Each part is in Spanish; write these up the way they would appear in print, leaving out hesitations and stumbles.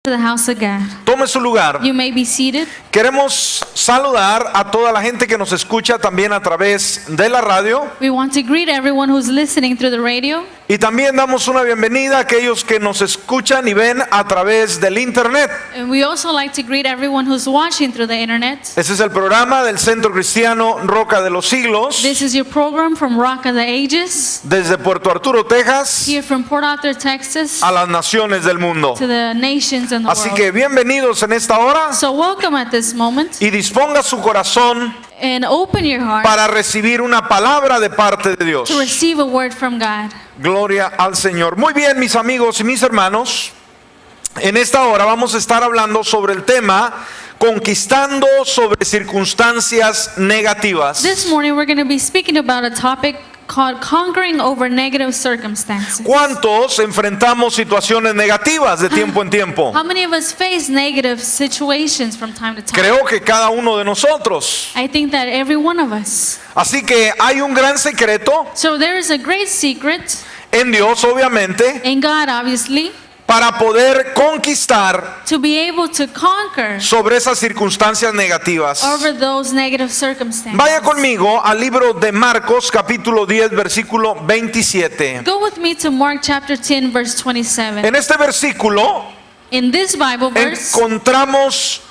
To the house of God. Tome su lugar. You may be seated. Queremos saludar a toda la gente que nos escucha también a través de la radio. We want to greet everyone who's listening through the radio. Y también damos una bienvenida a aquellos que nos escuchan y ven a través del internet. And we also like to greet everyone who's watching through the internet. Este es el programa del Centro Cristiano Roca de los Siglos. This is your program from Rock of the Ages. Desde Puerto Arturo, Texas, Here from Port Arthur, Texas, a las naciones del mundo. to the nations and the Así world. que bienvenidos en esta hora So welcome at this moment y disponga su corazón and open your heart para recibir una palabra de parte de Dios. to receive a word from God. Gloria al Señor. Muy bien, mis amigos y mis hermanos, en esta hora vamos a estar hablando sobre el tema conquistando sobre circunstancias negativas. This morning we're going to be speaking about a topic called conquering over negative circumstances. ¿Cuántos enfrentamos situaciones negativas de tiempo en tiempo? How many of us face negative situations from time to time? Creo que cada uno de nosotros. I think that every one of us. Así que hay un gran secreto So there is a great secret en Dios, obviamente, in God, obviously, para poder conquistar to be able to conquer sobre esas circunstancias negativas. over those negative circumstances. Vaya conmigo al libro de Marcos, capítulo 10, versículo 27. Go with me to Mark chapter 10, verse 27. En este versículo In this Bible verse, encontramos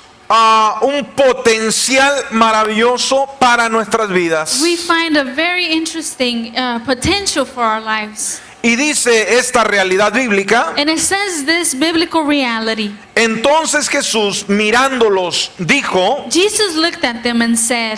un potencial maravilloso para nuestras vidas. we find a very interesting potential for our lives. Y dice esta realidad bíblica: And it says this biblical reality. entonces Jesús, mirándolos, dijo: Jesus looked at them and said,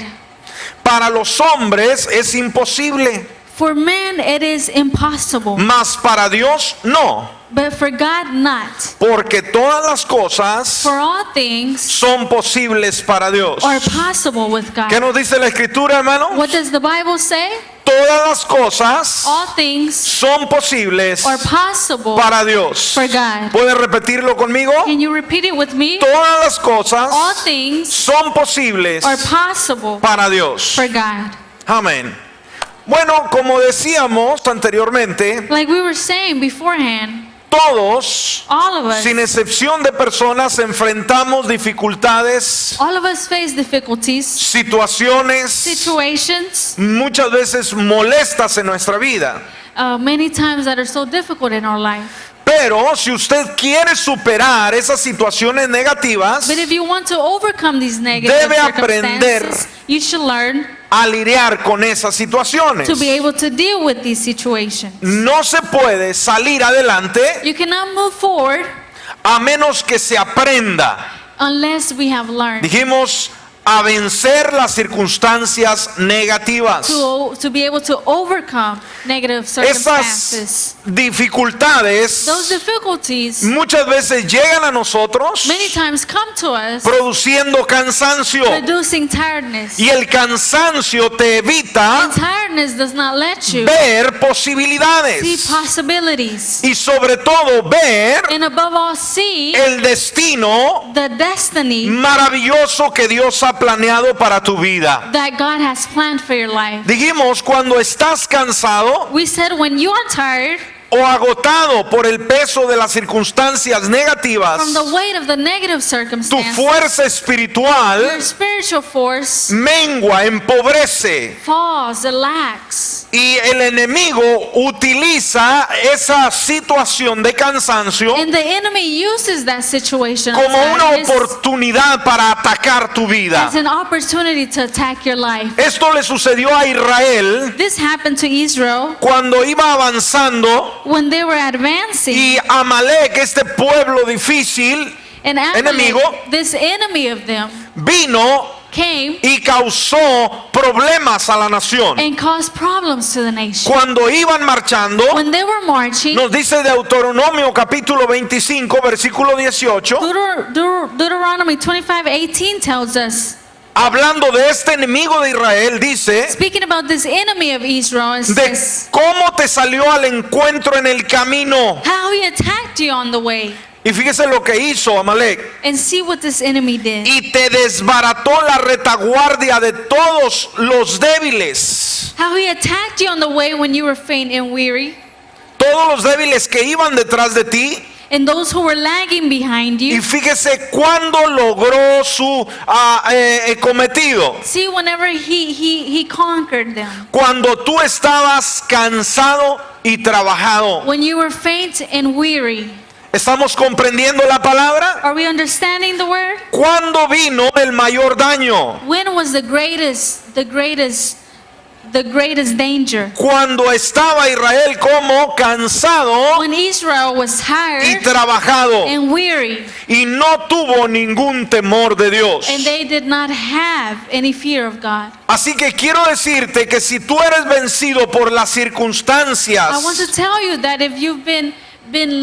para los hombres es imposible, for man it is impossible, mas para Dios no, but for God not. porque todas las cosas For all things son posibles para Dios. are possible with God. ¿Qué nos dice la Escritura, hermano? What does the Bible say? Todas las cosas All things son posibles are possible para Dios. for God. ¿Puede repetirlo conmigo? Can you repeat it with me? Todas las cosas All things son posibles are possible para Dios. for God. Amén. Bueno, como decíamos anteriormente, Like we were saying beforehand, todos, all of us, sin excepción de personas, enfrentamos dificultades, all of us face difficulties, situaciones situations, muchas veces molestas en nuestra vida. many times that are so difficult in our life. Pero si usted quiere superar esas situaciones negativas, But if you want to overcome these negative debe aprender circumstances, you should learn a lidiar con esas situaciones. to be able to deal with these situations. No se puede salir adelante You cannot move forward a menos que se aprenda, unless we have learned dijimos, a vencer las circunstancias negativas. to be able to overcome negative circumstances. Esas dificultades Those difficulties muchas veces llegan a nosotros many times come to us produciendo cansancio, producing tiredness. y el cansancio te evita And tiredness does not let you ver see posibilidades possibilities. y sobre todo ver And above all, see el destino the destiny maravilloso que Dios ha planeado para tu vida. that God has planned for your life. Dijimos, cuando estás cansado We said when you are tired o agotado por el peso de las circunstancias negativas, from the weight of the negative tu circumstances, fuerza espiritual your spiritual force mengua, empobrece, falls, it lacks. y el enemigo utiliza esa situación de cansancio And the enemy uses that situation como una as oportunidad para atacar tu vida. an opportunity to attack your life. Esto le sucedió a Israel This happened to Israel cuando iba avanzando when they were advancing. y Amalek, este pueblo difícil, And enemigo, Amalek, this enemy of them, vino came y causó problemas a la nación. and caused problems to the nation. Cuando iban marchando, When they were marching, nos dice Deuteronomio capítulo 25 versículo 18, Deuteronomy 25:18 tells us, hablando de este enemigo de Israel, dice speaking about this enemy of Israel, it de says, cómo te salió al encuentro en el camino. how he attacked you on the way. Y fíjese lo que hizo Amalek: And see what this enemy did. y te desbarató la retaguardia de todos los débiles. How he attacked you on the way when you were faint and weary. Todos los débiles que iban detrás de ti and those who were lagging behind Y you. fíjese cuándo logró su cometido. See, whenever he conquered them. Cuando tú estabas cansado y trabajado. When you were faint and weary. ¿Estamos comprendiendo la palabra? Are we understanding the word? ¿Cuándo vino el mayor daño? When was the greatest danger? Cuando estaba Israel como cansado When Israel was y tired trabajado and weary, y no tuvo ningún temor de Dios. and they did not have any fear of God. Así que quiero decirte que si tú eres vencido por las I circunstancias, want to tell you that if you've been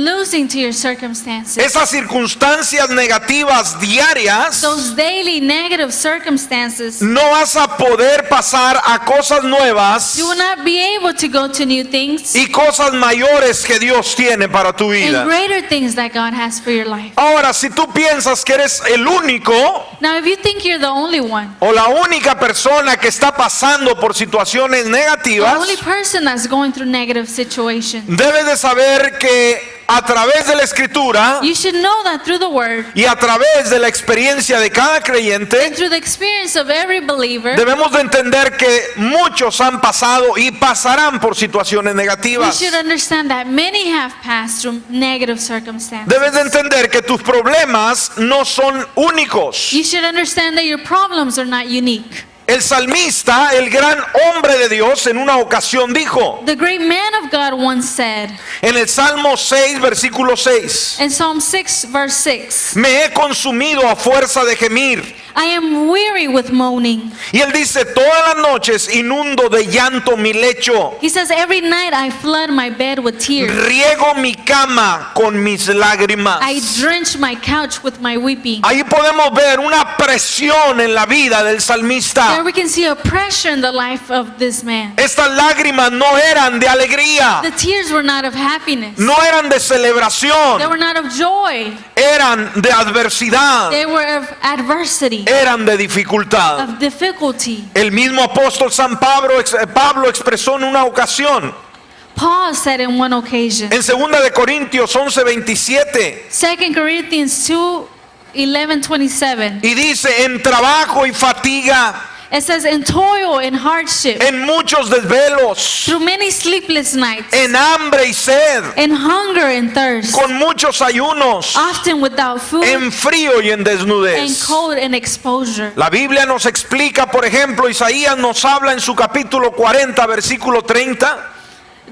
losing to your circumstances, esas circunstancias negativas diarias, those daily negative circumstances, no vas a poder pasar a cosas nuevas you will not be able to go to new things y cosas mayores que Dios tiene para tu and vida. greater things that God has for your life. Ahora, si tú piensas que eres el único Now, if you think you're the only one, o la única persona que está pasando por situaciones the negativas, only person that's going through negative situations, debes de saber que a través de la escritura you should know that through the word, y a través de la experiencia de cada creyente, through the experience of every believer, debemos de entender que muchos han pasado y pasarán por situaciones we negativas. should understand that many have passed through negative circumstances. Debes de entender que tus problemas no son únicos. You should understand that your problems are not unique. El salmista, el gran hombre de Dios, en una ocasión dijo, The great man of God once said en el Salmo 6, versículo 6, in Psalm 6, verse 6, me he consumido a fuerza de gemir. I am weary with moaning. Y él dice, todas las noches inundo de llanto mi lecho, He says, every night I flood my bed with tears. riego mi cama con mis lágrimas. I drench my couch with my weeping. Ahí podemos ver una presión en la vida del salmista. There we can see a pressure in the life of this man. Estas lágrimas no eran de alegría, The tears were not of happiness. no eran de They celebración, were not of joy. eran de adversidad, They were of adversity, eran de dificultad. of difficulty. El mismo apóstol San Pablo expresó en una ocasión, Paul said in one occasion, en 2 de Corintios 11:27, 2 Corinthians 2, 11:27. y dice, en trabajo y fatiga, It says, in toil and hardship, en muchos desvelos, through many sleepless nights, en hambre y sed, in hunger and thirst, con muchos ayunos, often without food, en frío y en and desnudez. cold and exposure. La Biblia nos explica, por ejemplo, Isaías nos habla en su capítulo 40, versículo 30,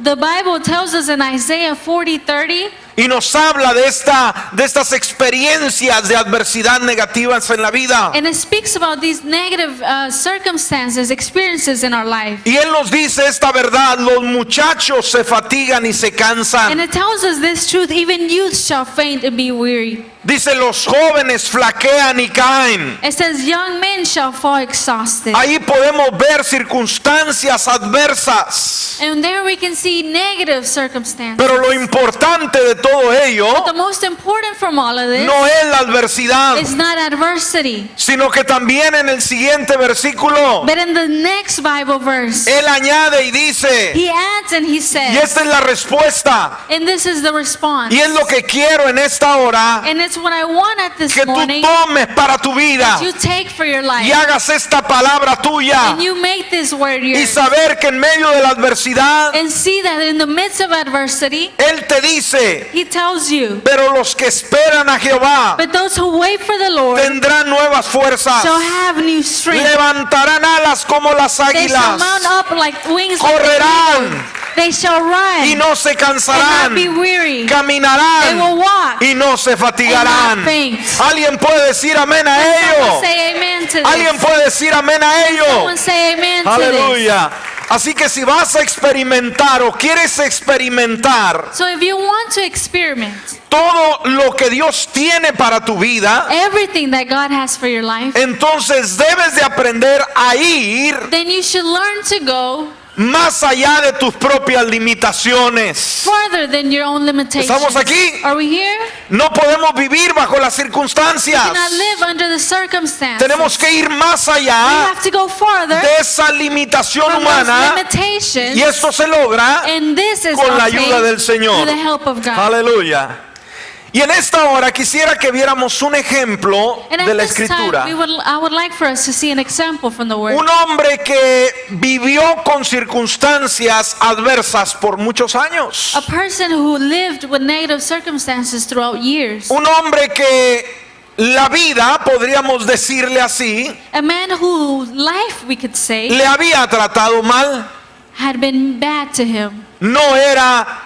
The Bible tells us in Isaiah 40:30, y nos habla de estas experiencias de adversidad negativas en la vida. and it speaks about these negative circumstances, experiences in our life. Y él nos dice esta verdad, los muchachos se fatigan y se And cansan. it tells us this truth, even youth shall faint and be weary. Dice, los jóvenes flaquean y caen. It says, young men shall fall exhausted. Ahí podemos ver circunstancias adversas. And there we can see negative circumstances. Pero lo importante de todo ello But the most important from all of this no es la adversidad, is not adversity. sino que también en el siguiente versículo, But in the next Bible verse, él añade y dice, he adds and he y says, esta es la respuesta, and this is the response. y es lo que quiero en esta hora, And it's what I want at this que tú morning, tomes para tu vida that you take for your life. y hagas esta palabra tuya And you make this word y yours. saber que en medio de la adversidad, And see that in the midst of adversity, él te dice, he tells you, pero los que esperan a Jehová but those who wait for the Lord tendrán nuevas fuerzas, shall have new strength. levantarán alas como las They shall águilas, mount up like wings like correrán eagles. They shall y run no se and not cansarán, be weary. They caminarán will walk y no se fatigarán. and not faint. Alguien puede decir amén a Someone ello. say amen to Alguien this. puede decir amén a ello. Someone say amen to this. Aleluya. Así que si vas a experimentar o quieres experimentar So if you want to experiment todo lo que Dios tiene para tu vida, everything that God has for your life, entonces debes de aprender a ir then you should learn to go más allá de tus propias limitaciones. farther than your own limitations. ¿Estamos aquí? Are we here? No podemos vivir bajo las We circunstancias. cannot live under the circumstances. Tenemos que ir más We allá have to go farther de esa limitación from those humana, limitations. y esto se logra And this is con la obtained ayuda del Señor. through the help of God. Aleluya. Y en esta hora quisiera que viéramos un ejemplo And de at la this time, escritura. I would like for us to see an example from the Word. Un hombre que vivió con circunstancias adversas por muchos años. A person who lived with negative circumstances throughout years. Un hombre que la vida, podríamos decirle así, A man whose life, we could say, le había tratado mal. had been bad to him. No era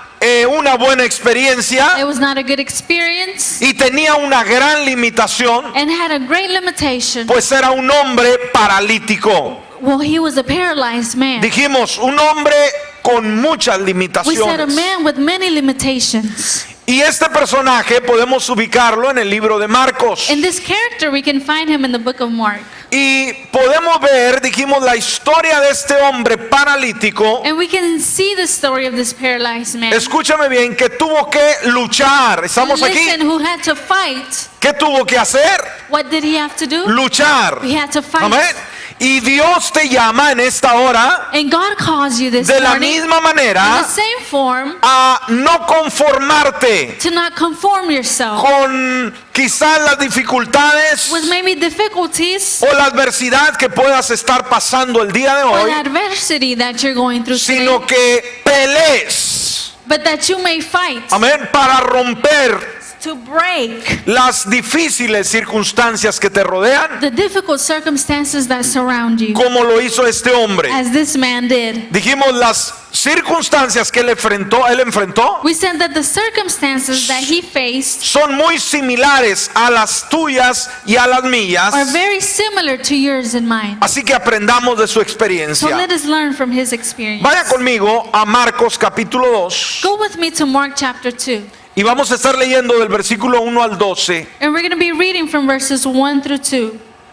una buena experiencia It was not a good experience y tenía una gran limitación, and had a great limitation. pues era un hombre paralítico. Well, he was a paralyzed man. Dijimos, un hombre con muchas We said a limitaciones. man with many limitations. Y este personaje podemos ubicarlo en el libro de Marcos. In this character, we can find him in the book of Mark. Y podemos ver, dijimos, la historia de este hombre paralítico. And we can see the story of this paralyzed man. Escúchame bien, que tuvo que luchar. Estamos aquí. Listen, who had to fight. ¿Qué tuvo que hacer? What did he have to do? Luchar. He had to fight. Amén. Y Dios te llama en esta hora And God calls you this de la morning misma in manera the same form a no conformarte to not conform yourself con quizás las dificultades with maybe difficulties o la adversidad que puedas estar pasando el día de or hoy, the adversity that you're going through today, sino que pelees, but that you may fight amén, para romper to break las difíciles circunstancias que te rodean, the difficult circumstances that surround you, como lo hizo este hombre. as this man did. Dijimos las circunstancias que él enfrentó We said that the circumstances that he faced son muy similares a las tuyas y a las mías, are very similar to yours and mine. así que aprendamos de su So experiencia. let us learn from his experience. Vaya conmigo a Marcos capítulo 2 Go with me to Mark chapter 2. y vamos a estar leyendo del versículo 1 al 12. And we're going to be reading from verses 1 through 2.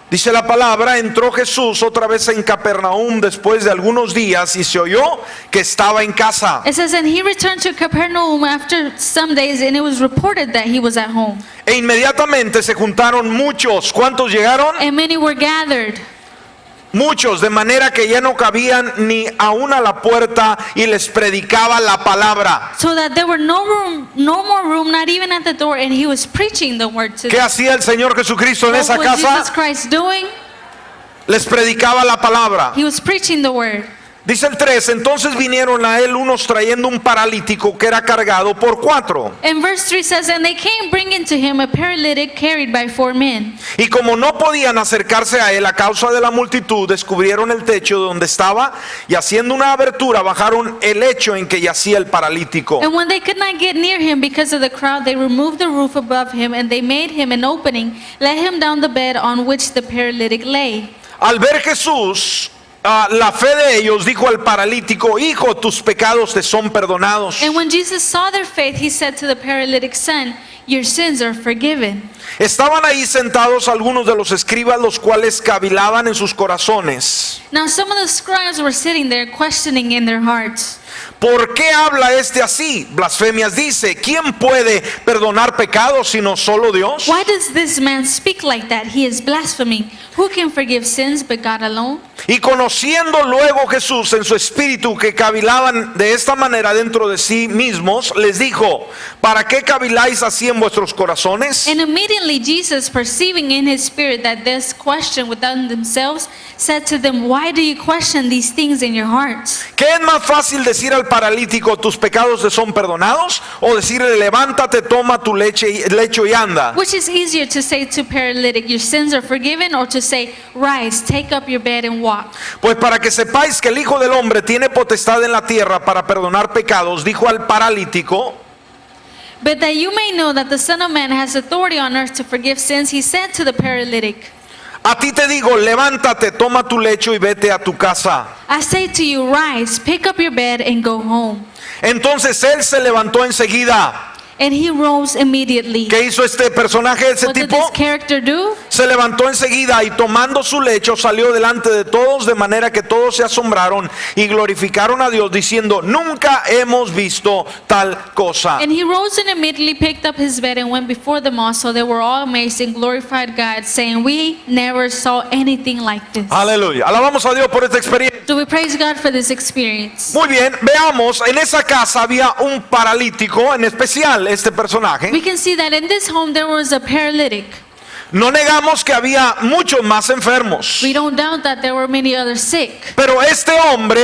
Dice la palabra: entró Jesús otra vez en Capernaum después de algunos días y se oyó que estaba en casa. It says, and he returned to Capernaum after some days, and it was reported that he was at home. E inmediatamente se juntaron muchos. ¿Cuántos llegaron? And many were gathered, Muchos, de manera que ya no cabían ni aún a la puerta, y les predicaba la palabra. so that there were no more room, not even at the door, and he was preaching the word to ¿Qué them. hacía el Señor Jesucristo en What esa was Jesus casa? Christ doing? Les predicaba la palabra. He was preaching the word. Dice el 3, entonces vinieron a él unos trayendo un paralítico que era cargado por 4. And verse 3 says, and they came bringing to him a paralytic carried by 4 men. Y como no podían acercarse a él a causa de la multitud, descubrieron el techo donde estaba y haciendo una abertura bajaron el lecho en que yacía el paralítico. And when they could not get near him because of the crowd, they removed the roof above him, and they made him an opening, let him down the bed on which the paralytic lay. Al ver Jesús la fe de ellos, dijo al paralítico: hijo, tus pecados te son perdonados. And when Jesus saw their faith, he said to the paralytic, son, your sins are forgiven. Estaban ahí sentados algunos de los escribas, los cuales cavilaban en sus corazones: Now some of the scribes were sitting there questioning in their hearts, ¿por qué habla este así? Blasfemias dice. ¿Quién puede perdonar pecados sino solo Dios? why does this man speak like that? He is blaspheming. Who can forgive sins but God alone? Y conociendo luego Jesús en su espíritu que cavilaban de esta manera dentro de sí mismos, les dijo: ¿para qué caviláis así en vuestros corazones? And immediately Jesus, perceiving in his spirit that this question within themselves, said to them, why do you question these things in your hearts? ¿Qué es más fácil decir al paralítico: tus pecados te son perdonados? O decirle: levántate, toma tu lecho y anda. Which is easier to say to paralytic, your sins are forgiven, or to say, rise, take up your bed and walk? Pues para que sepáis que el Hijo del Hombre tiene potestad en la tierra para perdonar pecados, dijo al paralítico. But that you may know that the Son of Man has authority on earth to forgive sins, he said to the paralytic, A ti te digo, levántate, toma tu lecho y vete a tu casa. I say to you, rise, pick up your bed and go home. Entonces él se levantó enseguida. And he rose immediately. ¿Qué hizo este personaje, ese What did tipo? this character do? se levantó enseguida y tomando su lecho salió delante de todos, de manera que todos se asombraron y glorificaron a Dios diciendo: nunca hemos visto tal cosa. And he rose and immediately picked up his bed and went before them all. So they were all amazed and glorified God, saying, we never saw anything like this. Aleluya. Alabamos a Dios por esta experiencia. So we praise God for this experience. Muy bien, veamos, en esa casa había un paralítico, en especial este personaje. We can see that in this home there was a paralytic. No negamos que había muchos más enfermos, We don't doubt that there were many others sick. pero este hombre,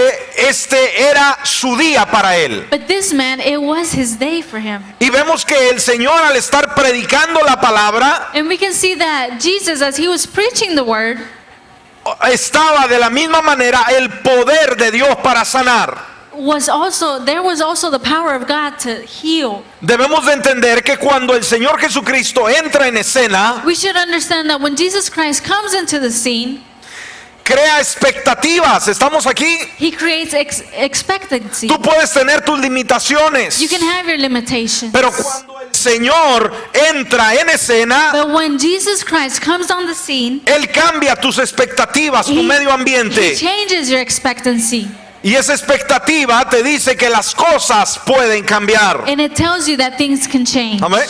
era su día para él. But this man, it was his day for him. Y vemos que el Señor, al estar predicando la palabra, And we can see that Jesus, as he was preaching the word, estaba de la misma manera el poder de Dios para sanar. there was also the power of God to heal. Debemos de entender que cuando el Señor Jesucristo entra en escena, We should understand that when Jesus Christ comes into the scene, crea expectativas. ¿Estamos aquí? he creates expectancy. Tú puedes tener tus limitaciones, You can have your limitations. pero cuando el Señor entra en escena, But when Jesus Christ comes on the scene, Él cambia tus expectativas, tu he, medio he ambiente. changes your expectancy. Y esa expectativa te dice que las cosas pueden cambiar. And it tells you that things can change. Amén.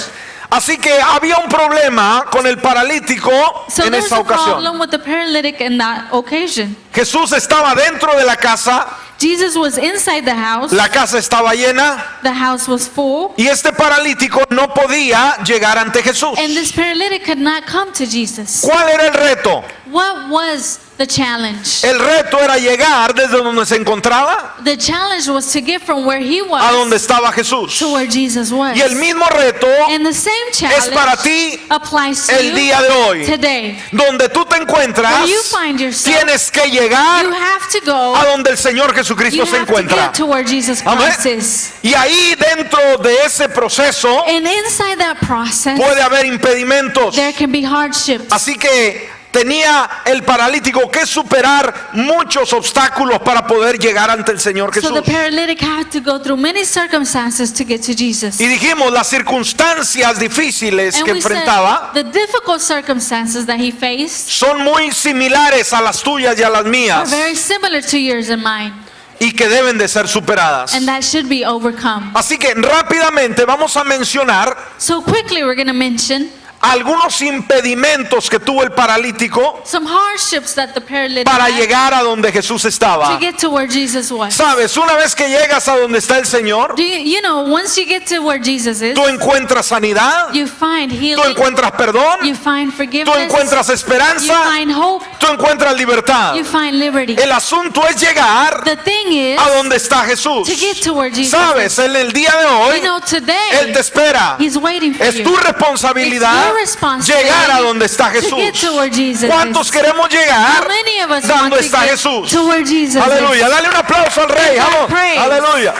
Así que había un problema con el paralítico So en there's esa a ocasión. problem with the paralytic in that occasion. Jesús estaba dentro de la casa, Jesus was inside the house. la casa estaba llena The house was full. y este paralítico no podía llegar ante Jesús. And this paralytic could not come to Jesus. ¿Cuál era el reto? What was the challenge? El reto era llegar desde donde se encontraba The challenge was to get from where he a donde was estaba Jesús. to where Jesus was. Y el mismo reto And the same es para challenge ti applies to el you día de hoy. today. Donde tú te encuentras, Where you find yourself, tienes que llegar you have to go. a donde el Señor You Jesucristo se have to encuentra. get to where Jesus Amén. Christ is. Y ahí dentro de ese proceso And inside that process, puede haber impedimentos. there can be hardships. Así que tenía el paralítico que superar muchos obstáculos para poder llegar ante el Señor So Jesús. the paralytic had to go through many circumstances to get to Jesus. Y dijimos, las circunstancias difíciles And que we said enfrentaba the difficult circumstances that he faced son muy similares a las tuyas y a las are mías very similar to yours and mine, y que deben de ser superadas. and that should be overcome. Así que rápidamente vamos a mencionar So quickly we're going to mention algunos impedimentos que tuvo el paralítico some hardships that the paralytic para had llegar a donde Jesús estaba. to get to where Jesus was. Sabes, una vez que llegas a donde está el Señor, You know, once you get to where Jesus is, tú encuentras sanidad, you find tú healing, encuentras perdón, you find tú forgiveness, encuentras you esperanza, find hope, tú encuentras libertad. you find liberty. El asunto es llegar The thing is a donde está Jesús. to get to where Jesus Sabes, is. en el día de hoy, You know, today Él te espera. He's waiting for Es you. tu responsabilidad It's your responsibility llegar a donde está to Jesús. get to where Jesus ¿Cuántos is. queremos llegar How many of us donde want to está get Jesús? to where Jesus Aleluya, is? dale un aplauso al Rey. Give God Vamos. praise. Aleluya.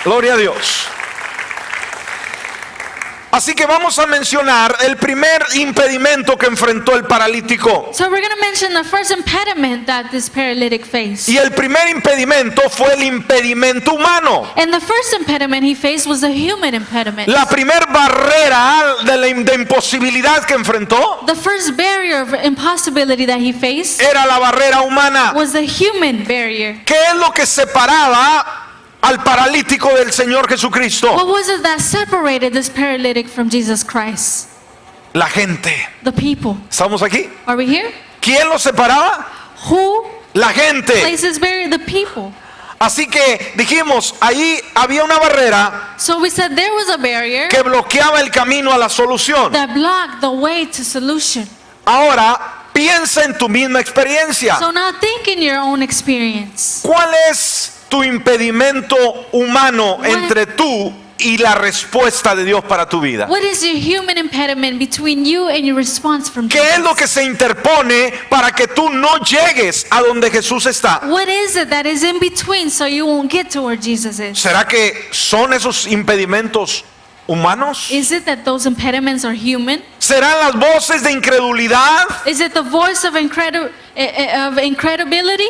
Gloria a Dios. Así que vamos a mencionar el primer impedimento que enfrentó el paralítico. So we're going to mention the first impediment that this paralytic faced. Y el primer impedimento fue el impedimento humano. And the first impediment he faced was a human impediment. La primer barrera de imposibilidad que enfrentó The first barrier of impossibility that he faced era la barrera humana. was the human barrier. ¿Qué es lo que separaba al paralítico del Señor Jesucristo? What was it that separated this paralytic from Jesus Christ? La gente. The people. ¿Estamos aquí? Are we here? ¿Quién lo separaba? Who La gente. places barrier? The people. Así que dijimos, ahí había una barrera So we said there was a barrier que bloqueaba el camino a la solución. that blocked the way to solution. Ahora, piensa en tu misma experiencia. So now think in your own experience. ¿Cuál es tu impedimento humano entre tú y la respuesta de Dios para tu vida? What is your human impediment between you and your response from ¿Qué es lo Jesus? que se interpone para que tú no llegues a donde Jesús está? What is it that is in between so you won't get to where Jesus is? ¿Será que son esos impedimentos humanos? Is it that those impediments are human? ¿Serán las voces de incredulidad? Is it the voice of incredibility?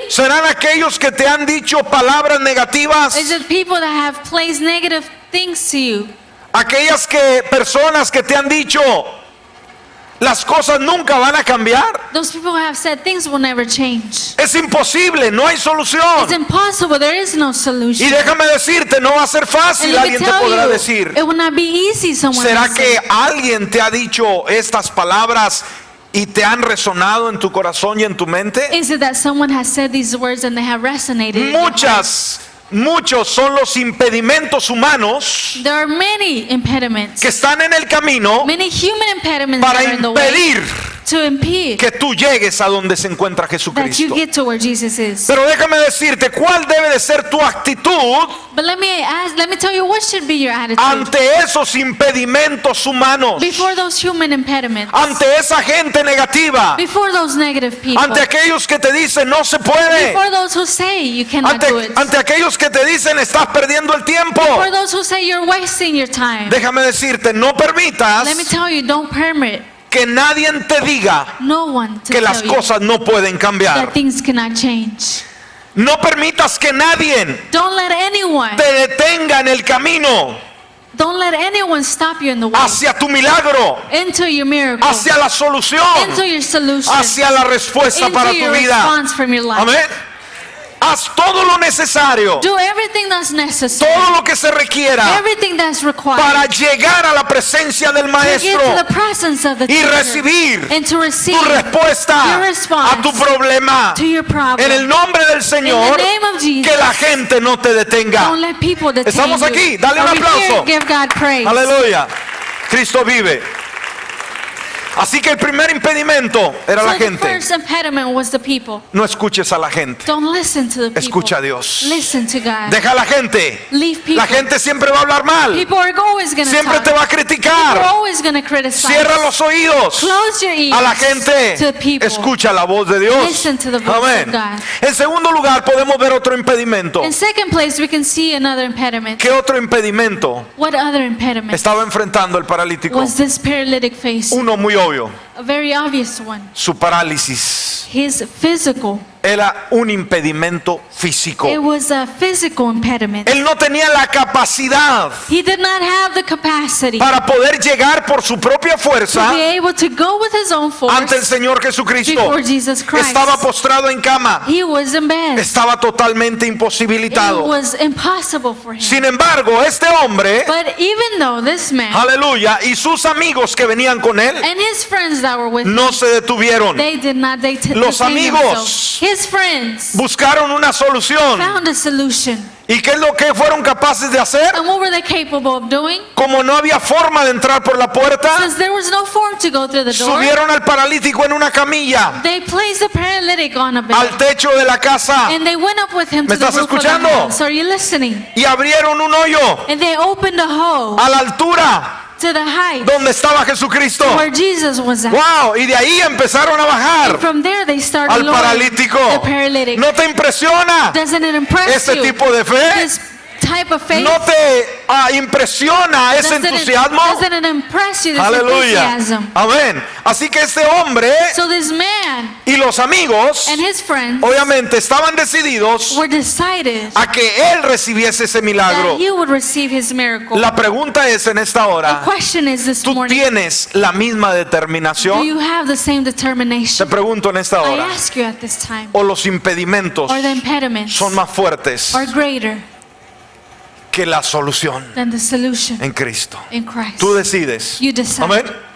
¿Serán aquellos que te han dicho palabras negativas? Is it people that have placed negative things to you? Aquellas personas que te han dicho, las cosas nunca van a cambiar. Those people who have said things will never change. Es imposible, no hay It's solución. impossible. There is no Y solution. déjame decirte, no va a ser And fácil. let me Alguien te tell podrá you, decir, it will not be easy. Someone ¿será will que say. alguien te ha dicho estas palabras y te han resonado en tu corazón y en tu mente? Is it that someone has said these words and they have resonated in your heart? Muchos son los impedimentos humanos There are many impediments, que están en el camino many human impediments para that are in the way impedir to impede que tú llegues a donde se encuentra that you Jesucristo. get to where Jesus is. Pero déjame decirte, ¿cuál debe de ser tu actitud But let me tell you what should be your attitude ante esos impedimentos humanos? before those human impediments, Ante esa gente negativa, before those negative people, ante aquellos que te dicen no se puede, before those who say you cannot do it, ante aquellos que te dicen estás perdiendo el tiempo. before those who say you're wasting your time. Déjame decirte, no permitas Let me tell you, don't permit que nadie te diga no one to que las tell you cosas no pueden cambiar. that things cannot change. No permitas que nadie Don't let anyone, te detenga en el camino don't let anyone stop you in the way hacia tu milagro, into your miracle, hacia la solución, into your solution, hacia la respuesta into para tu your vida. response from your life. Amén. Haz todo lo necesario, Do everything that's necessary, todo lo que se requiera everything that's required para llegar a la presencia del to get maestro to the presence of the y teacher recibir and to receive tu respuesta your response a tu problema. to your problem. En el nombre del Señor, In the name of Jesus, que la gente no te detenga. don't let people detain Estamos you. aquí, dale un Are we aplauso. here? Give God praise. Aleluya. Cristo vive. Así que el primer impedimento era la So the gente. first impediment was the people. No escuches a la gente. Don't listen to the people. Escucha a Dios. Listen to God. Deja a la gente. Leave people. La gente siempre va a hablar mal. People are always going to Siempre talk. te va a People are criticar. always going to criticize. Cierra los oídos Close your ears a la gente. to the people. Escucha la voz de Dios. Listen to the voice Amén. of God. En segundo lugar, podemos ver otro impedimento. In second place, we can see another impediment. ¿Qué otro impedimento What other impediment estaba enfrentando el paralítico? was this paralytic face? Uno muy obvio, A very obvious one. su parálisis. His physical. Era un impedimento físico. It was a physical impediment. Él no tenía la capacidad He did not have the capacity para poder llegar por su propia to fuerza be able to go with his own ante el force Señor Jesucristo. before Jesus Christ. Estaba postrado en cama. He was in bed. Estaba totalmente It imposibilitado. was impossible for him. Sin embargo, este hombre, But even though this man aleluya, y sus amigos que venían con él, and his friends that were with him, no se detuvieron. they did not, they Los detained amigos themselves. His friends Buscaron una solución. found a solution. ¿Y qué es lo que fueron capaces de hacer? And what were they capable of doing? Como no había forma de entrar por la puerta, Since there was no form to go through the door, subieron al paralítico en una camilla they placed the paralytic on a bed. al techo de la casa And they went up with him ¿Me to the estás roof of the escuchando? house. Are you listening? y abrieron un hoyo And they opened a hole a la altura to the height donde estaba Jesucristo. where Jesus was at. Wow, y de ahí empezaron a And bajar from there they started al lowering paralítico. the paralytic. ¿No te impresiona Doesn't it impress este you? tipo de fe? This type of faith? ¿No te impresiona ese entusiasmo? Doesn't it impress you, this Aleluya. enthusiasm? Amén. Así que este hombre So this man y los amigos and his friends obviamente estaban decididos were decided a que él recibiese ese that milagro. he would receive his miracle. La pregunta es en esta The hora, question is this ¿tú morning, tienes la misma do determinación? you have the same Te determination? pregunto en esta I hora. ask you at this time. ¿O los impedimentos Or the impediments son más fuertes are greater que la solución than the solution en Cristo? in Christ? Tú decides. You decide. Amén.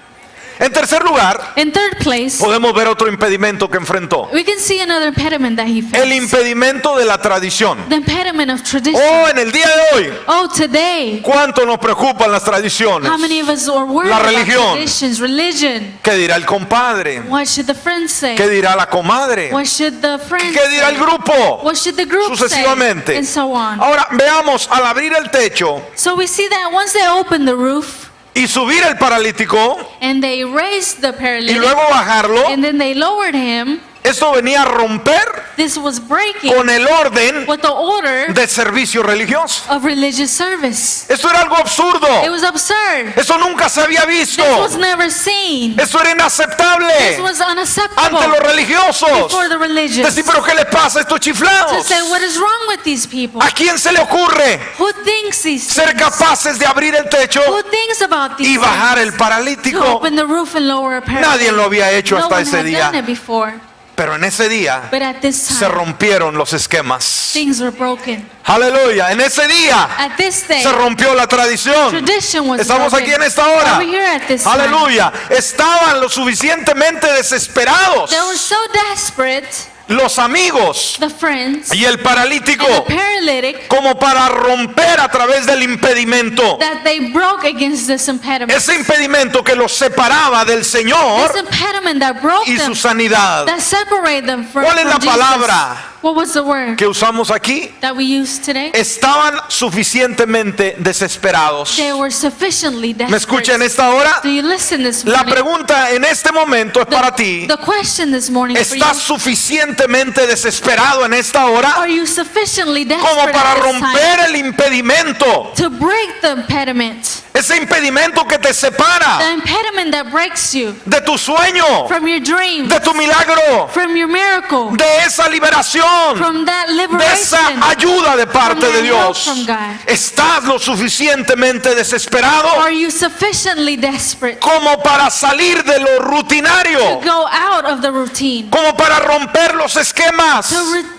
En tercer lugar, In third place, podemos ver otro impedimento que enfrentó. we can see another impediment that he El faced. impedimento de la tradición. The impediment of tradition. Oh, en el día de hoy, Oh, today, ¿cuánto nos preocupan las tradiciones? how many of us are worried La about religión. traditions, religion? ¿Qué dirá el compadre? What should the friends say? ¿Qué dirá la comadre? What should the friends ¿Qué dirá el say? grupo? What should the group say? Sucesivamente. And so on. Ahora veamos, al abrir el techo So we see that once they opened the roof y subir el paralítico and they raised the y paralytic luego bajarlo, and then they lowered him, esto venía a romper This was breaking con el orden with the order de servicio religioso. of religious service. Esto era algo absurdo. It was absurd. Eso nunca se había visto. This was never seen. Eso era This inaceptable was ante unacceptable los religiosos. before the religious. Decir, pero ¿qué le pasa a estos To chiflados? say, what is wrong with these people? ¿A quién se le ocurre Who thinks these ser things? capaces de abrir el techo Who thinks about these y bajar el things? To paralítico? open the roof and lower a paralytic. Nadie lo había hecho No hasta one ese had día. done it before. Pero en ese día But at this se time, rompieron los esquemas. things were broken. Aleluya. En ese día At this day, se rompió la tradición. tradition was Estamos broken. aquí en esta hora. Are we here at this time? Aleluya. Estaban lo suficientemente desesperados They were so desperate, los amigos the friends y el paralítico, and the paralytic, como para romper a través del impedimento. that they broke against this impediment. Ese impedimento que los separaba del Señor This impediment that broke y them, su sanidad. that separated them from, ¿Cuál es la from Jesus. palabra What was the word que usamos aquí? that we used today? Estaban suficientemente desesperados. They were sufficiently ¿Me desperate. escucha en esta hora? Do you listen this La morning? pregunta en este momento es para ti. The question this morning for you, ¿Estás suficientemente desesperado en esta hora are you sufficiently como desperate para at this romper time el impedimento? to break the impediment? Ese impedimento que te The separa impediment that breaks you de tu sueño, from your dream, de tu milagro, from your miracle, de esa liberación, from that de liberation. esa ayuda de parte From de that help Dios. from God. ¿Estás lo suficientemente desesperado Are you sufficiently desperate como para salir de lo to rutinario? go out of the routine, Como para romper los esquemas.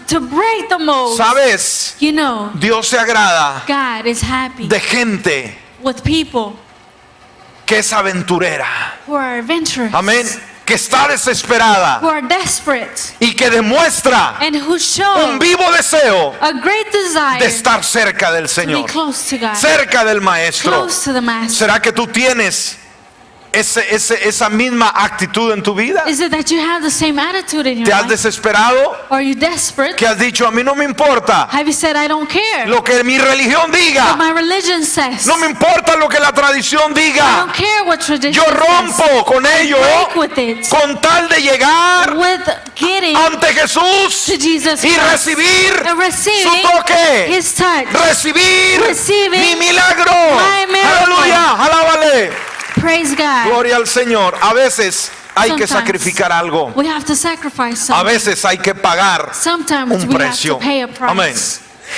to break the mold? ¿Sabes? You know, Dios se agrada God is happy de gente with people que es aventurera. who are adventurous, Amén. Que está desesperada who are desperate, y que demuestra and who un show vivo deseo a great desire de estar cerca del to be Señor, close to God, cerca del Maestro. close to the Master. ¿Será que tú tienes esa misma actitud en tu vida? Is it that you have the same attitude in your ¿Te has life? desesperado? Are you desperate? ¿Que has dicho, a mí no me importa Have you said, I don't care lo que mi religión what diga? my religion says? No me importa lo que la tradición I diga. don't care what tradition Yo says. rompo con ello Break with it. con tal de llegar With getting ante Jesús to Jesus y Christ recibir and receiving su toque, His touch. recibir Receiving mi milagro. my miracle. Aleluya, alábale. Praise God. Gloria al Señor. A veces hay que Sometimes sacrificar algo. We have to sacrifice A something. veces hay que pagar Sometimes un we precio. have to pay a price. Amén.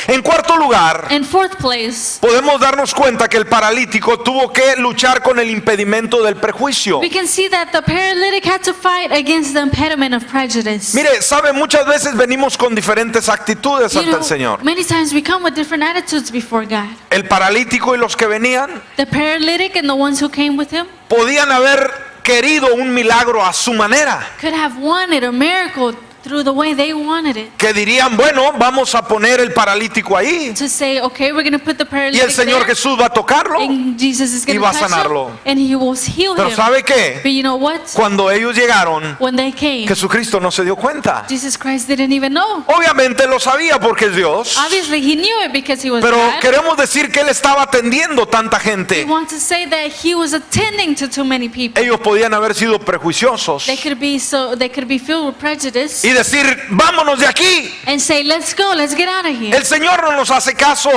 En cuarto lugar, In fourth place, podemos darnos cuenta que el paralítico tuvo que luchar con el impedimento del prejuicio. we can see that the paralytic had to fight against the impediment of prejudice. Mire, sabe, muchas veces venimos con diferentes actitudes You ante know, el Señor. many times we come with different attitudes before God. El paralítico y los que venían The paralytic and the ones who came with him podían haber querido un milagro a su manera. could have wanted a miracle through the way they wanted it. Que dirían, bueno, vamos a poner el paralítico ahí To say, okay, we're going to put the y paralytic el Señor there, Jesús va a tocarlo. and Jesus is y going va a to touch sanarlo. him, and He will heal Pero him. ¿sabe qué? But you know what? Cuando ellos llegaron, When they came, Jesucristo no se dio cuenta. Jesus Christ didn't even know. Obviamente lo sabía porque es Dios, Obviously, He knew it because He was pero God. queremos decir que Él estaba atendiendo tanta We gente. want to say that He was attending to too many people. Ellos podían haber sido prejuiciosos They could be filled with prejudice y decir, vámonos de aquí. and say, let's go, let's get out of here. El Señor no nos hace caso.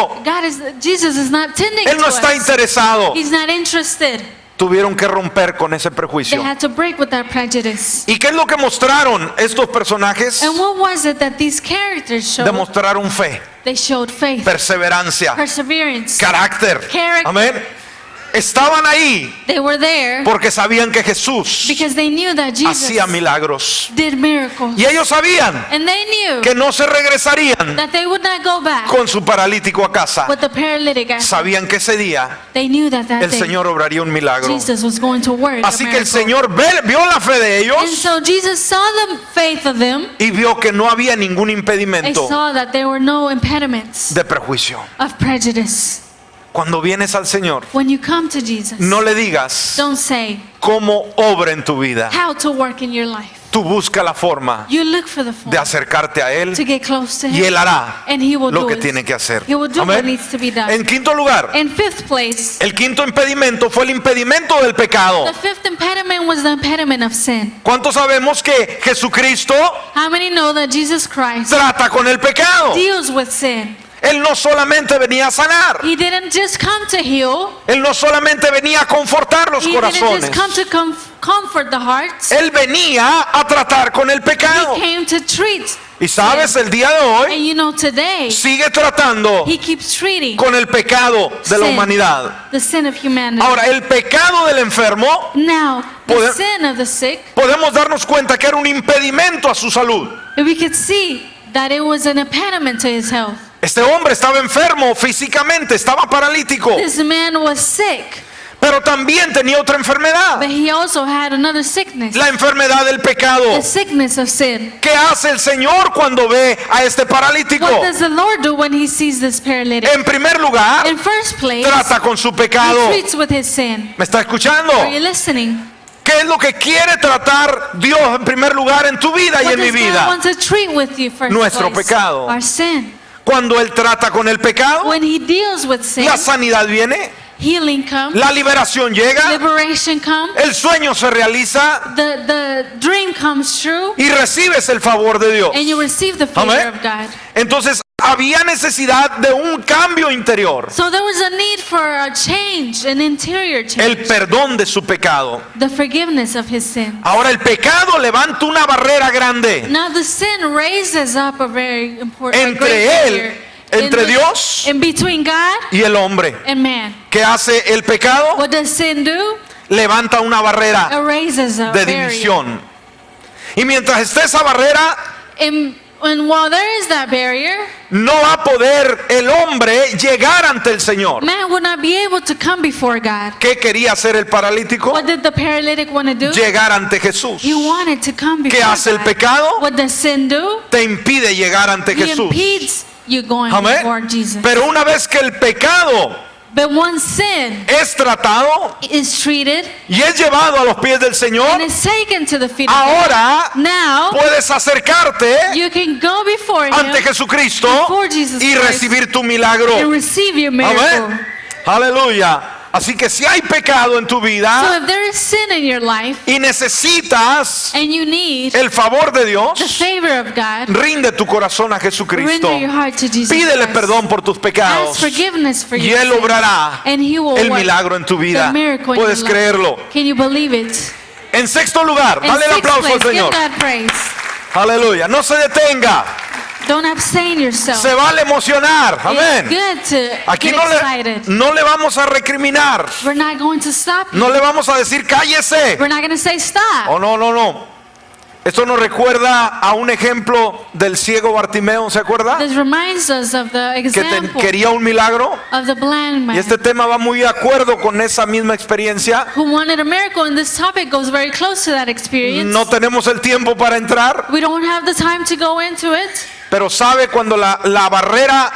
Jesus is not tending Él no to está us. interesado. He's not interested. Tuvieron que romper con ese They prejuicio. had to break with that prejudice. ¿Y qué es lo que mostraron estos personajes? And what was it that these characters showed? Demostraron fe, They showed faith, perseverancia, perseverance. carácter. Character. Amén. Estaban ahí They were there porque sabían que Jesús because they knew that Jesus hacía milagros. did miracles. Y ellos sabían And they knew que no se regresarían that they would not go back con su paralítico a casa. with the paralytic. Sabían que ese día They knew that that el day Señor obraría un milagro. Jesus was going to work Así a que el miracle. Señor vio la fe de And ellos so Jesus saw the faith of them. y vio que no había ningún They impedimento saw that there were no impediments de prejuicio. of prejudice. Cuando vienes al Señor, When you come to Jesus, no le digas don't say cómo obra en tu vida. how to work in your life. tú busca la forma You look for the form de acercarte a Él to get close to y Him, Él hará and He will lo do que it. tiene que hacer. He will do what Amén. needs to be done. En quinto lugar, In fifth place, el quinto impedimento fue el impedimento del pecado. the fifth impediment was the impediment of sin. ¿Cuántos sabemos que Jesucristo How many know that Jesus Christ trata con el pecado? deals with sin? Él no solamente venía a sanar, He didn't just come to heal. Él no solamente venía a confortar los He didn't corazones, just come to comfort the hearts. Él venía a tratar con el pecado. He came to treat. Y sabes, el día de hoy And you know, today, sigue tratando He keeps treating con el pecado de la sin, humanidad. the sin of humanity. Ahora, el pecado del enfermo, Now, the Pode- sin of the sick, podemos darnos cuenta que era un impedimento a su salud. we could see that it was an impediment to his health. Este hombre estaba enfermo físicamente, estaba paralítico, This man was sick, pero también tenía otra enfermedad, but he also had another sickness, la enfermedad del pecado. the sickness of sin. ¿Qué hace el Señor cuando ve a este paralítico? What does the Lord do when he sees this paralytic? En primer lugar, In first place, trata con su he pecado. treats with his sin. ¿Me está escuchando? Are you listening? ¿Qué es lo que quiere tratar Dios en primer lugar en tu vida y What en mi does God vida? want to treat with you first? Nuestro place? pecado. Our sin. Cuando Él trata con el pecado, When he deals with sin, la sanidad viene, healing comes, la liberación llega, liberation comes, el sueño se realiza the dream comes true, y recibes el favor de Dios. and you receive the favor Amén. of God. Entonces había necesidad de un cambio interior, So there was a need for a change, an interior el change, perdón de su pecado. the forgiveness of his sin. Ahora el pecado levanta una barrera grande Now the sin raises up a very important, a Entre great él, barrier entre Dios in between God y el hombre. and man. ¿Qué hace el pecado? What does sin do? Levanta una barrera It raises a de barrier. división. Y mientras esté esa barrera, And while there is that barrier, no va a poder el hombre llegar ante el Señor. man would not be able to come before God. ¿Qué quería hacer el paralítico? What did the paralytic want to do? Llegar ante Jesús. He wanted to come before ¿Qué hace el God. pecado? What does sin do? Te impide llegar ante He Jesús. impedes you going before Amén. Jesus. Pero una vez que el pecado But once sin es tratado is treated y es llevado a los pies del Señor, and is taken to the feet of ahora God, now puedes acercarte you can go before ante Him Jesucristo before Jesus y Christ recibir tu milagro. and receive your miracle. Amén. Aleluya. Así que si hay pecado en tu So vida if there is sin in your life y necesitas and you need el favor de the Dios, favor of God, rinde tu corazón a Jesucristo. render your heart to Jesus Pídele Christ. perdón por tus Ask pecados forgiveness for y your Él sins, obrará and He will el work milagro en tu vida. the miracle in Puedes your life. creerlo. Can you believe it? En sexto lugar, In dale el sixth aplauso al place, give Señor. God praise. Aleluya. No se detenga. Don't abstain yourself. Se vale emocionar. It's Amén. good to Aquí get no excited. no le vamos a recriminar. We're not going to stop you. No le vamos a decir cállese. We're not going to say stop. Oh, no. Esto nos recuerda a un ejemplo del ciego Bartimeo, ¿se acuerda? This reminds us of the Que example quería un milagro. of the blind man Y este tema va muy de acuerdo con esa misma experiencia. who wanted a miracle, and this topic goes very close to that experience. No tenemos el tiempo para entrar, We don't have the time to go into it. pero sabe cuando la barrera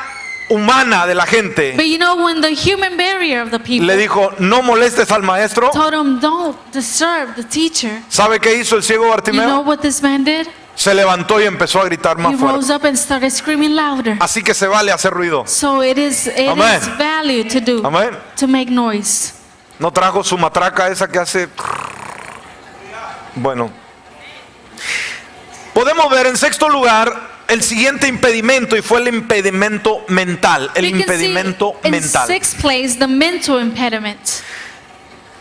humana de la gente But you know, when the human barrier of the people le dijo, no molestes al maestro, told him, don't disturb the teacher, ¿sabe qué hizo el ciego you know Bartimeo? what this man did? Se levantó y empezó a gritar He más fuerte. rose up and started screaming louder. Así que se vale hacer ruido. So it is Amén. value to do, Amén. to make noise. No trajo su matraca esa que hace. Bueno, podemos ver en sexto lugar el siguiente impedimento, y fue el impedimento mental. El We can impedimento see in mental. sixth place, the mental impediment.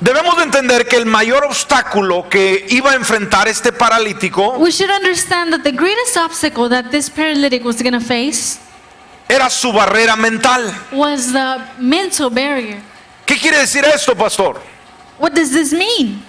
Debemos de entender que el mayor obstáculo que iba a enfrentar este paralítico We should understand that the greatest obstacle that this paralytic was going to face era su barrera mental. was the mental barrier. ¿Qué quiere decir esto, pastor? What does this mean?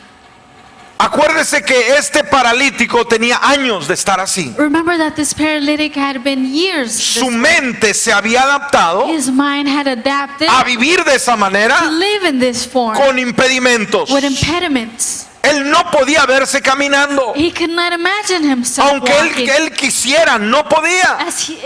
Acuérdese que este paralítico tenía años de estar así. Remember that this paralytic had been years. Su mente se había adaptado His mind had adapted a vivir de esa to manera live in this form con impedimentos. with impediments. Él no podía verse caminando. He could not imagine himself Aunque walking. él quisiera, no podía.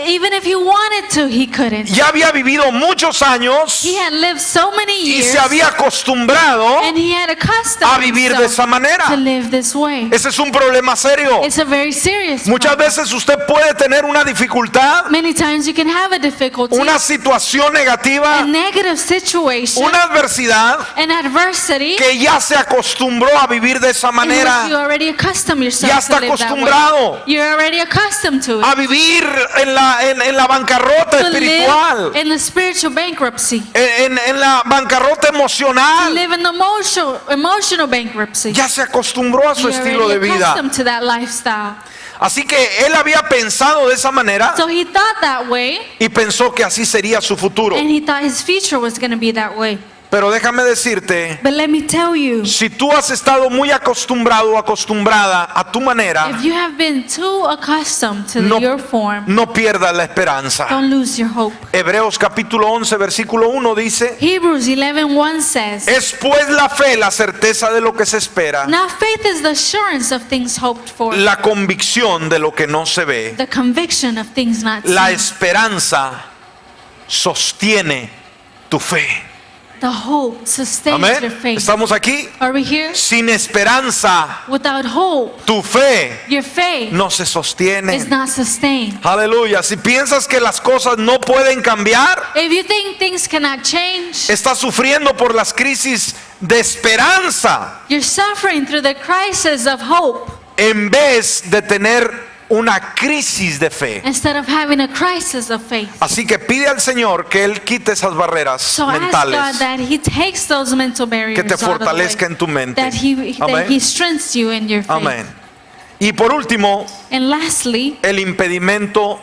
Even if he wanted to, he couldn't. Ya había vivido muchos años He had lived so many y years, se había acostumbrado and he had accustomed a vivir de esa himself manera. to live this way. Ese es un problema serio. It's a very serious Muchas problem. veces usted puede tener una dificultad, Many times you can have a difficulty, una situación negativa, a negative situation, una adversidad an adversity, que ya se acostumbró a vivir de esa in which you manera, already accustomed yourself ya to está live that acostumbrado way. You're already accustomed to it. a vivir en la bancarrota To espiritual, live in the spiritual bankruptcy. en la bancarrota To emocional. live in the emotional bankruptcy. Ya se acostumbró a su You're estilo de already vida. accustomed to that lifestyle. Así que él había pensado de esa manera So he thought that way, y pensó que así sería su futuro. and he thought his future was going to be that way. Pero déjame decirte, But let me tell you, si tú has estado muy acostumbrado o acostumbrada a tu manera, if you have been too accustomed to no, your form, no pierdas la esperanza. don't lose your hope. Hebreos capítulo 11 versículo 1 dice: Hebrews 11:1 says, es pues la fe la certeza de lo que se espera, now faith is the assurance of things hoped for, la convicción de lo que no se ve. the conviction of things not La seen. esperanza sostiene tu fe. The hope sustains Amén. your faith. ¿Estamos aquí? Are we here? Sin esperanza, Without hope, tu fe your faith no se sostiene. is not sustained. Aleluya. Si piensas que las cosas no pueden cambiar, If you think things cannot change, estás sufriendo por las crisis de esperanza you're suffering through the crisis of hope en vez de tener una crisis de fe. instead of having a crisis of faith. Así que pide al Señor que Él quite esas barreras So ask God mentales, that He takes those mental barriers que te out of the way, fortalezca en tu mente. that He Amén. strengthens you in your faith. Amén. Y por último, And lastly, el impedimento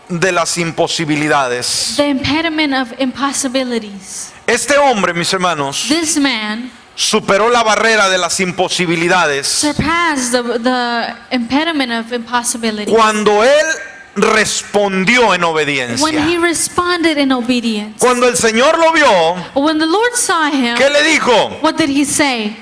de las imposibilidades. the impediment of impossibilities. Este hombre, mis hermanos, This man superó la barrera de las imposibilidades surpassed the impediment of impossibilities cuando él respondió en when obediencia. he responded in obedience. Cuando el Señor lo vio, When the Lord saw him, ¿qué le dijo? what did He say?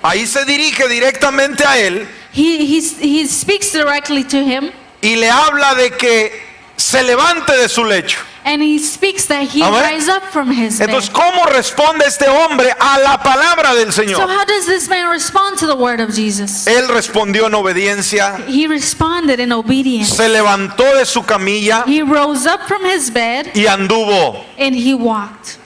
Ahí se dirige directamente a él He speaks directly to him, y le habla de que se levante de su lecho. and he speaks that he Amén. rise up from his bed. Entonces, ¿cómo responde este hombre a la palabra del So Señor? how does this man respond to the word of Jesus? Él respondió en obediencia, He responded in obedience. se levantó de su camilla He rose up from his bed y anduvo. and he walked.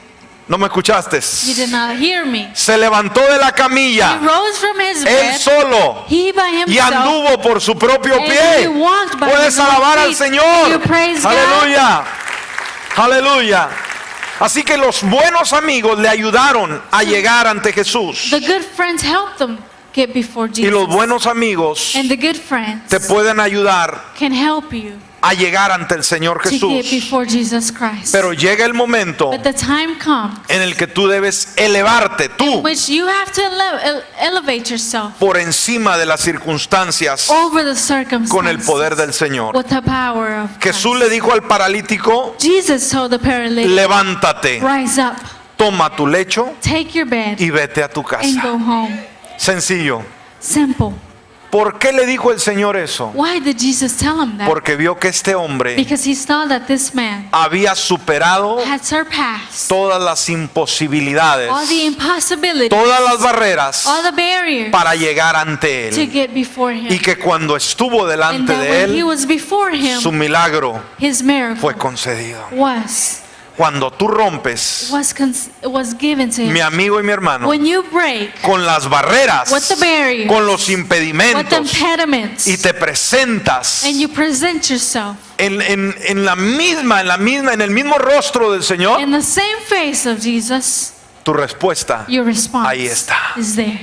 ¿No me escuchaste? You did not hear me. Se levantó de la He camilla, rose from his él bed, solo, he by y himself, anduvo por su propio and pie. he walked by Puedes his own alabar al feet. Señor. You praise God. Aleluya. Aleluya. Así que los buenos amigos le ayudaron a llegar ante Jesús. The good friends helped them get before Y los Jesus. buenos amigos And the good friends te pueden ayudar can help you a llegar ante el Señor to get Jesús. before Jesus Christ. Pero llega el momento But the time comes en el que tú debes elevarte, tú, which you have to elevate yourself por encima de las circunstancias over the circumstances con el poder del Señor. with the power of Jesús Christ. le dijo al paralítico: Jesus told the paralytic, levántate, rise up, toma tu lecho take your bed, y vete a tu and casa. go home. Sencillo. Simple. ¿Por qué le dijo el Señor eso? Why did Jesus tell him that? Porque vio que este hombre Because he saw that this man había superado had surpassed todas las imposibilidades, all the impossibilities, todas las barreras all the barriers para llegar ante to él. get before him. Y que cuando estuvo And delante that de when he él, was before him, su milagro his miracle fue concedido. was Cuando tú rompes, was given to mi him. amigo y mi hermano, When you break con las barreras, with the barriers, con los with the impedimentos, impediments, y te presentas and you present yourself en el mismo rostro del Señor, in the same face of Jesus, tu respuesta your response ahí está. is there.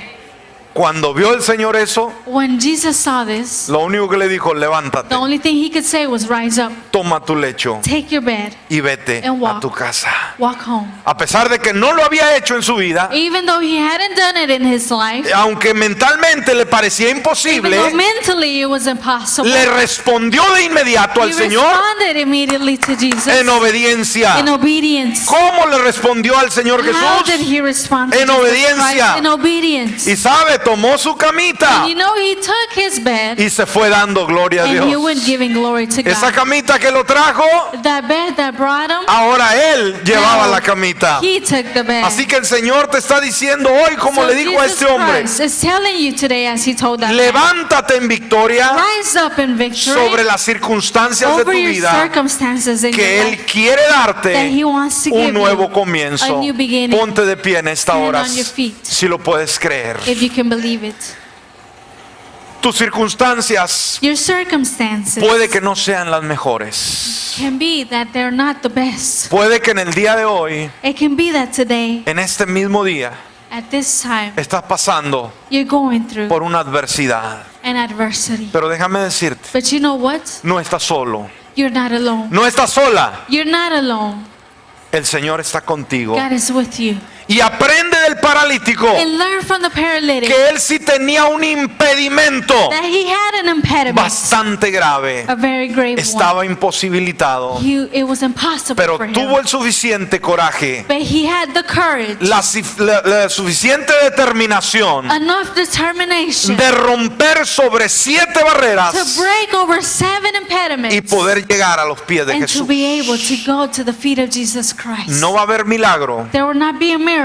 Cuando vio el Señor eso, When Jesus saw this, lo único que le dijo, levántate, the only thing he could say was, rise up, toma tu lecho take your bed, y vete and walk. a tu casa. walk home. A pesar de que no lo había hecho en su vida, Even though he hadn't done it in his life, aunque mentalmente le parecía even imposible, though mentally it was impossible, le respondió de inmediato al he Señor responded immediately to Jesus en obediencia. in obedience. ¿Cómo le respondió al Señor How did Jesús? he respond to En Jesus obediencia. Christ? In obedience. Y sabe, tomó su camita And you know, he took his bed y se fue dando gloria a and he went Dios. giving glory to Esa God. camita que lo trajo, That bed that brought him, ahora él llevaba now la camita. he took the bed. Así que el Señor te está diciendo hoy, como So le dijo a Jesus este hombre, Christ is telling you today, as he told that man, levántate en victoria rise up in victory sobre las circunstancias de tu over your vida, circumstances in que your Él life, quiere that darte he wants to give un nuevo you comienzo. a new beginning. Ponte de pie en esta Stand hora, on your feet. si lo puedes creer. If you can believe it. Tus circunstancias Your circumstances puede que no sean las mejores. can be that they're not the best. Puede que en el día de hoy, It can be that today, en este mismo día, at this time, estás pasando you're going through por una adversidad. an adversity. Pero déjame decirte, But you know what? no estás solo, You're not alone. no estás sola. You're not alone. El Señor está contigo. God is with you. Y aprende del paralítico And learn from the paralytic que él sí tenía un impedimento that he had an impediment, bastante grave. a very grave one. Estaba imposibilitado, It was impossible pero for him. tuvo el suficiente coraje, But he had the courage, la suficiente determinación enough determination de romper sobre 7 to barreras break over 7 y impediments poder llegar a los pies de and to Jesús. be able to go to the feet of Jesus Christ. No va a haber milagro, There will not be a miracle.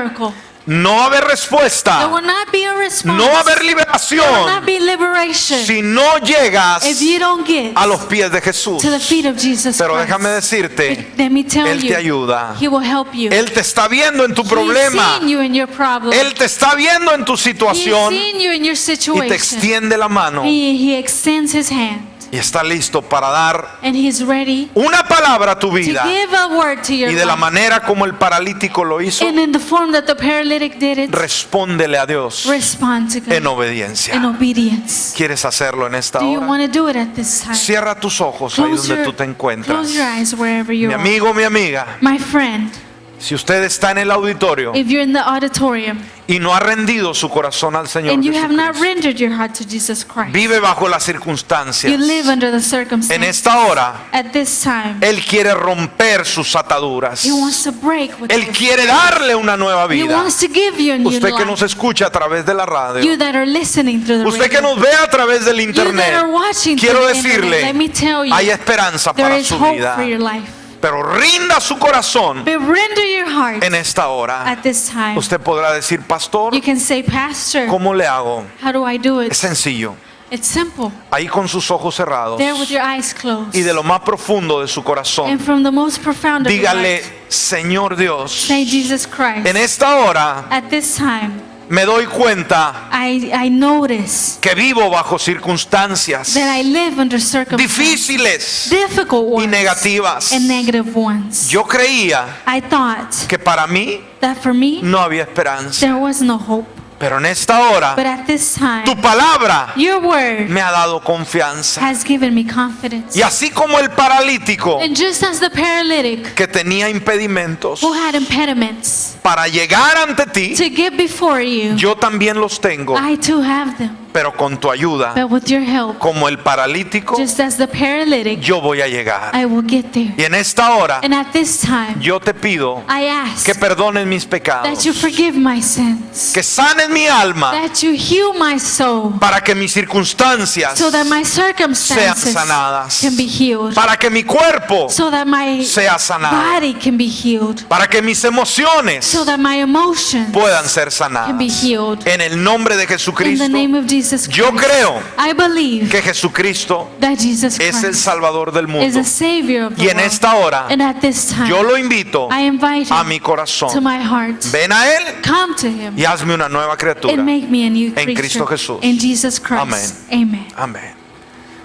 no va a haber There respuesta, will not be a response. no va a haber There will not liberación be liberation si no llegas if you don't get a los pies de Jesús. to the feet of Jesus Pero Christ. déjame decirte, Let me tell Él you, te ayuda. He will help you. Él te está viendo en tu He's problema. seen you in your problem. Él te está viendo en tu He's situación seen you in your y te situation. extiende la mano He extends His hand y está listo para dar and He's ready una palabra a tu to vida. give a word to your Y de la life. manera como el paralítico lo hizo, And in the form that the paralytic did it, respóndele a Dios respond to en God obediencia. in obedience. ¿Quieres hacerlo en esta Do you hora? want to do it at this time? Cierra tus ojos ahí donde tú te encuentras. Close your eyes wherever you Mi are. amigo, mi amiga, My friend, si usted está en el auditorio if you're in the auditorium y no ha rendido su corazón al Señor and you have not Jesucristo, rendered your heart to Jesus Christ, vive bajo las you circunstancias. live under the En circumstances. esta hora, At this time, Él quiere romper sus ataduras. He wants to break with Él you. quiere darle una nueva He vida. wants to give you a new Usted que nos life. escucha a través de la radio, You that are listening through the usted que radio. nos ve a través del You that are internet, watching quiero through the internet. decirle, Let me tell you, hay esperanza there para is su hope vida. for your life. Pero rinda su corazón But render your heart en esta hora. at this time. Usted podrá decir, pastor, You can say, Pastor, ¿cómo le hago? how do I do Es it? sencillo. It's simple. Ahí con sus ojos cerrados There with your eyes closed. y de lo más profundo de su And corazón, from the most profound of your dígale, heart, Señor Dios, say, Jesus Christ, en esta hora at this time, me doy cuenta I notice que vivo bajo circunstancias that I live under circumstances, difíciles difficult y ones negativas. and negative ones. Yo creía I thought que para mí that for me, no había esperanza, there was no hope. pero en esta hora But at this time, tu palabra your word me ha dado confianza. has given me confidence. Y así como el paralítico And just as the paralytic que tenía impedimentos who had impediments para llegar ante ti, to get before you, yo también los tengo, I too have them. pero con tu ayuda, But with your help, como el paralítico, just as the paralytic, yo voy a llegar. I will get there. Y en esta hora And at this time, yo te pido I ask que perdones mis that pecados, you forgive my sins, que sanes mi alma that you heal my soul, para que mis circunstancias, so that my circumstances sean sanadas, can be healed, para que mi cuerpo so that my sea sanado, body can be healed, para que mis emociones so that my emotions puedan ser can be sanadas. healed. En el nombre de In the Jesucristo, name of Jesus yo Christ, creo I believe que Jesucristo that Jesus es el Christ Salvador del is mundo. a Savior of the Y en world. esta hora And at this time, yo lo invito I invite a Him mi to corazón. my heart. Ven a Él Come to Him y hazme una nueva criatura. and make me a new En creature. Cristo Jesús. In Jesus Christ. Amen. Amén.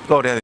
Gloria a Dios.